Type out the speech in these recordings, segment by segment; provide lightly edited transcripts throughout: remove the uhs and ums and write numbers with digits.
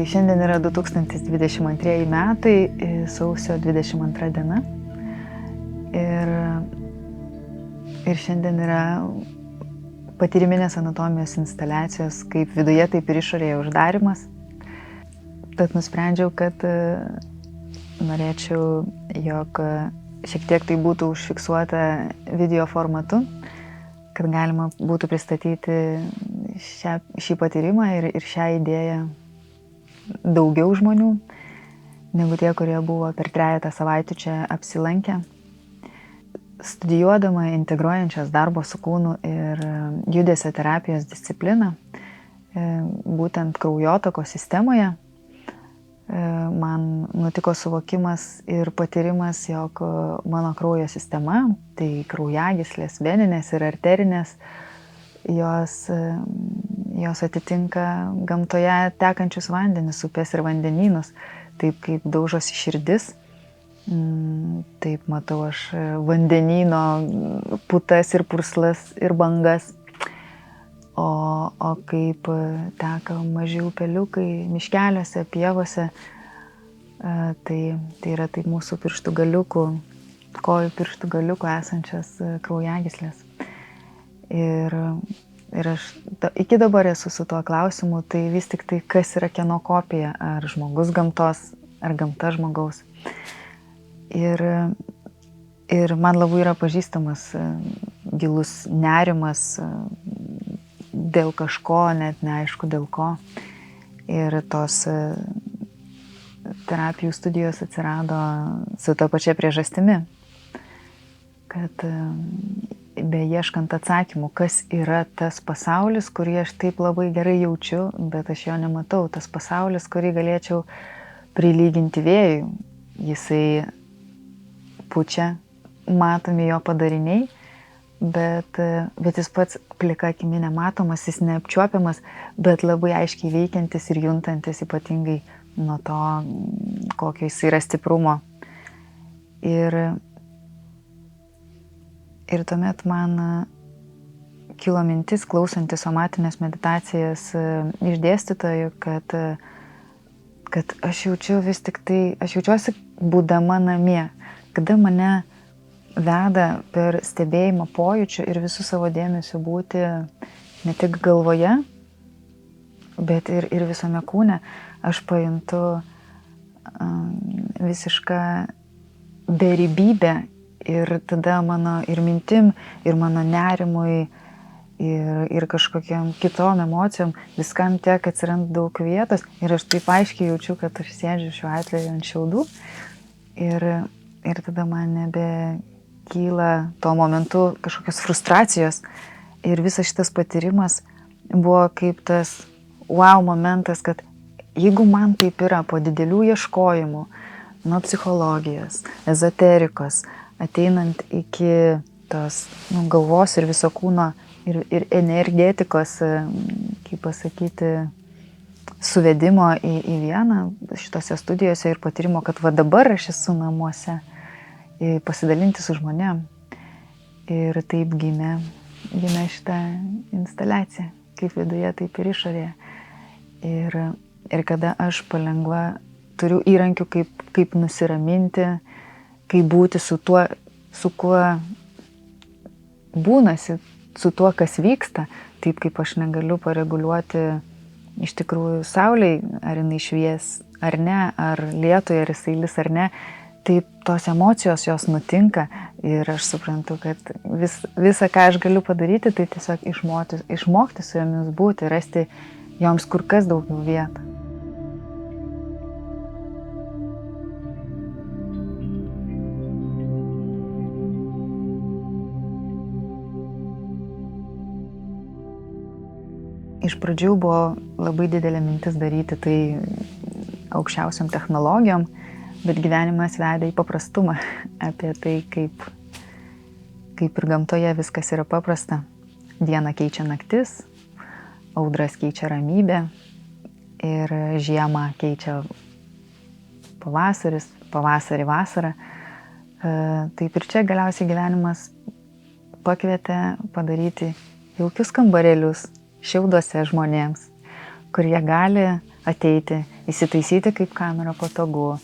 Tai šiandien yra 2022 metai, sausio 22 diena. Ir šiandien yra patyriminės anatomijos instaliacijos kaip viduje, taip ir išorėje uždarimas. Tad nusprendžiau, kad norėčiau, jog šiek tiek tai būtų užfiksuota video formatu, kad galima būtų pristatyti šį patyrimą ir šią idėją daugiau žmonių, negu tie, kurie buvo per 3 savaičių čia apsilankę. Studijuodama integruojančios darbo su kūnu ir judesio terapijos discipliną, būtent kraujotakos sistemoje, man nutiko suvokimas ir patyrimas, jog mano kraujo sistema, tai kraujagyslės, veninės ir arterinės, jos atitinka gamtoje tekančius vandenis, upės ir vandenynus, taip kaip daužosi širdis. Taip matau aš vandenyno putas ir purslas ir bangas, o kaip teka maži upeliukai miškeliuose, pievose, tai yra taip mūsų pirštų galiukų, kojų pirštų galiukų esančias kraujagyslės. Ir aš iki dabar esu su tuo klausimu, tai vis tik tai kas yra kieno kopija, ar žmogus gamtos, ar gamta žmogaus. Ir man labai yra pažįstamas gilus nerimas dėl kažko, net neaišku dėl ko. Ir tos terapijų studijos atsirado su ta pačia priežastimi, kad beieškant atsakymų, kas yra tas pasaulis, kurį aš taip labai gerai jaučiu, bet aš jo nematau. Tas pasaulis, kurį galėčiau prilyginti vėjui. Jisai pučia, matomi jo padariniai, bet jis pats plika akimi nematomas, jis neapčiuopiamas, bet labai aiškiai veikiantis ir juntantis, ypatingai nuo to, kokio jis yra stiprumo. Ir tuomet man kilo mintis, klausantis somatinės meditacijas iš dėstytojų, kad aš jaučiuosi būdama namie, kada mane veda per stebėjimą pojūčių ir visų savo dėmesių būti ne tik galvoje, bet ir visame kūne, aš pajuntu visišką beribybę ir tada mano ir mintim, ir mano nerimui, ir kažkokiam kitom emocijom, viskam tiek atsiranda daug vietos ir aš taip aiškiai jaučiu, kad aš sėdžiu šiuo atveju ant šiaudų ir tada man nebekyla tuo momentu kažkokios frustracijos ir visas šitas patyrimas buvo kaip tas wow momentas, kad jeigu man taip yra po didelių ieškojimų nuo psichologijos, ezoterikos, ateinant iki tos galvos ir viso kūno ir energetikos, kaip pasakyti, suvedimo į vieną šitose studijose ir patyrimo, kad va dabar aš esu namuose, pasidalinti su žmonėm. Ir taip gimė šitą instaliaciją, kaip viduje, taip ir išorėje. Ir kada aš palengva turiu įrankių, kaip nusiraminti, kaip būti su tuo, su kuo būnasi, su tuo, kas vyksta, taip kaip aš negaliu pareguliuoti iš tikrųjų saulei, ar jinai švies ar ne, ar lietui, ar jisai lis ar ne, taip tos emocijos jos nutinka ir aš suprantu, kad visa, ką aš galiu padaryti, tai tiesiog išmokti su jomis būti, rasti joms kur kas daugiau vietą. Iš pradžių buvo labai didelė mintis daryti tai aukščiausiom technologijom, bet gyvenimas vedė į paprastumą apie tai, kaip ir gamtoje viskas yra paprasta. Dieną keičia naktis, audras keičia ramybę ir žiemą keičia pavasaris, pavasarį vasarą. Taip ir čia galiausiai gyvenimas pakvietė padaryti jaukius kambarėlius šiauduose žmonėms, kurie gali ateiti, įsitaisyti, kaip kamera patogu,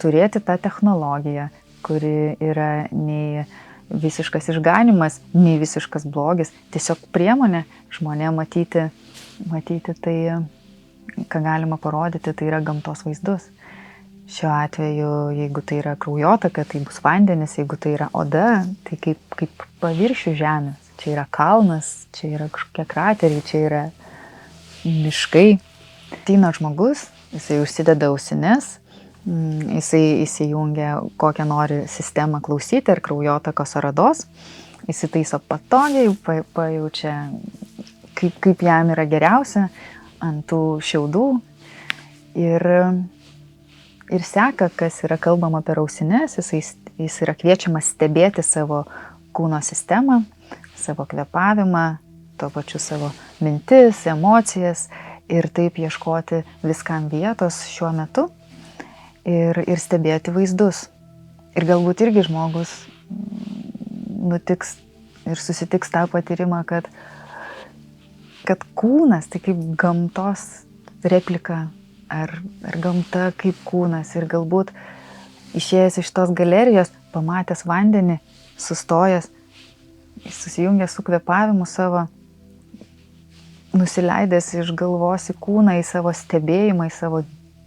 turėti tą technologiją, kuri yra nei visiškas išganimas, nei visiškas blogis, tiesiog priemonė žmonėm matyti tai, ką galima parodyti, tai yra gamtos vaizdus. Šiuo atveju, jeigu tai yra kraujotaka, tai bus vandenis, jeigu tai yra oda, tai kaip paviršių žemės. Čia yra kalnas, čia yra kažkokie krateriai, čia yra miškai. Ateina žmogus, jisai užsideda ausines, jisai įsijungia kokią nori sistemą klausyti, ar kraujotakos ar odos, įsitaiso patogiai, pajaučia, kaip jam yra geriausia ant tų šiaudų ir seka, kas yra kalbama per ausines, jis yra kviečiamas stebėti savo kūno sistemą, savo kvėpavimą, tuo pačiu savo mintis, emocijas ir taip ieškoti viskam vietos šiuo metu ir stebėti vaizdus. Ir galbūt irgi žmogus nutiks ir susitiks tą patyrimą, kad kūnas tai kaip gamtos replika ar gamta kaip kūnas ir galbūt išėjęs iš tos galerijos, pamatęs vandenį, sustojęs, susijungęs su kvėpavimu savo, nusileidęs iš galvos į kūną, į savo stebėjimą, į savo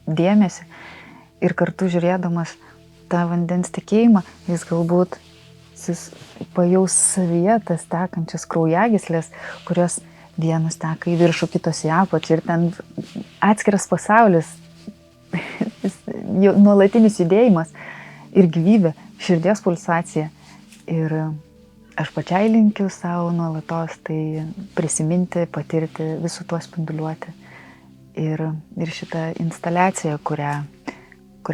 dėmesį ir kartu žiūrėdamas tą vandens tekėjimą, jis galbūt pajaus savyje tas tekančias kraujagyslės, kurios vienos teka į viršų, kitos į apačią ir ten atskiras pasaulis, nuolatinis judėjimas ir gyvybė, širdies pulsacija. Ir aš pačiai linkiu savo nuolatos tai prisiminti, patirti, visų tuo spinduliuoti. Ir šitą instaliaciją, kurią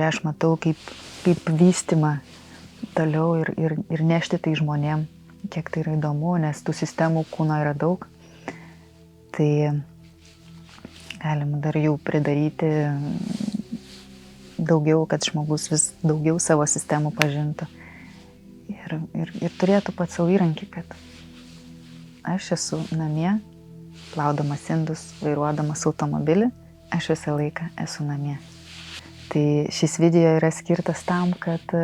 aš matau kaip vystymą toliau ir nešti tai žmonėm, kiek tai yra įdomu, nes tų sistemų kūno yra daug. Tai galima dar jų pridaryti daugiau, kad žmogus vis daugiau savo sistemų pažintų. Ir turėtų pats savo įrankį, kad aš esu namie, plaudamas indus, vairuodamas automobilį, aš visą laiką esu namie. Tai šis video yra skirtas tam, kad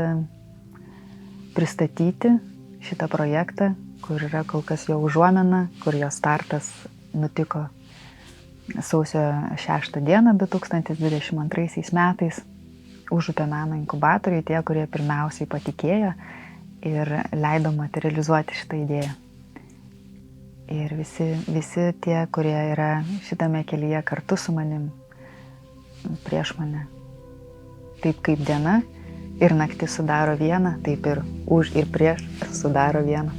pristatyti šitą projektą, kur yra kol kas jo užuomina, kur jo startas nutiko sausio 6 dieną 2022 metais Užupio meno inkubatoriui, tie, kurie pirmiausiai patikėjo ir leido materializuoti šitą idėją. Ir visi tie, kurie yra šitame kelyje kartu su manim, prieš mane. Taip kaip diena ir naktis sudaro vieną, taip ir už ir prieš sudaro vieną.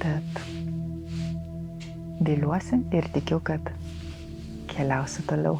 Tad viliuosi ir tikiu, kad keliausiu toliau.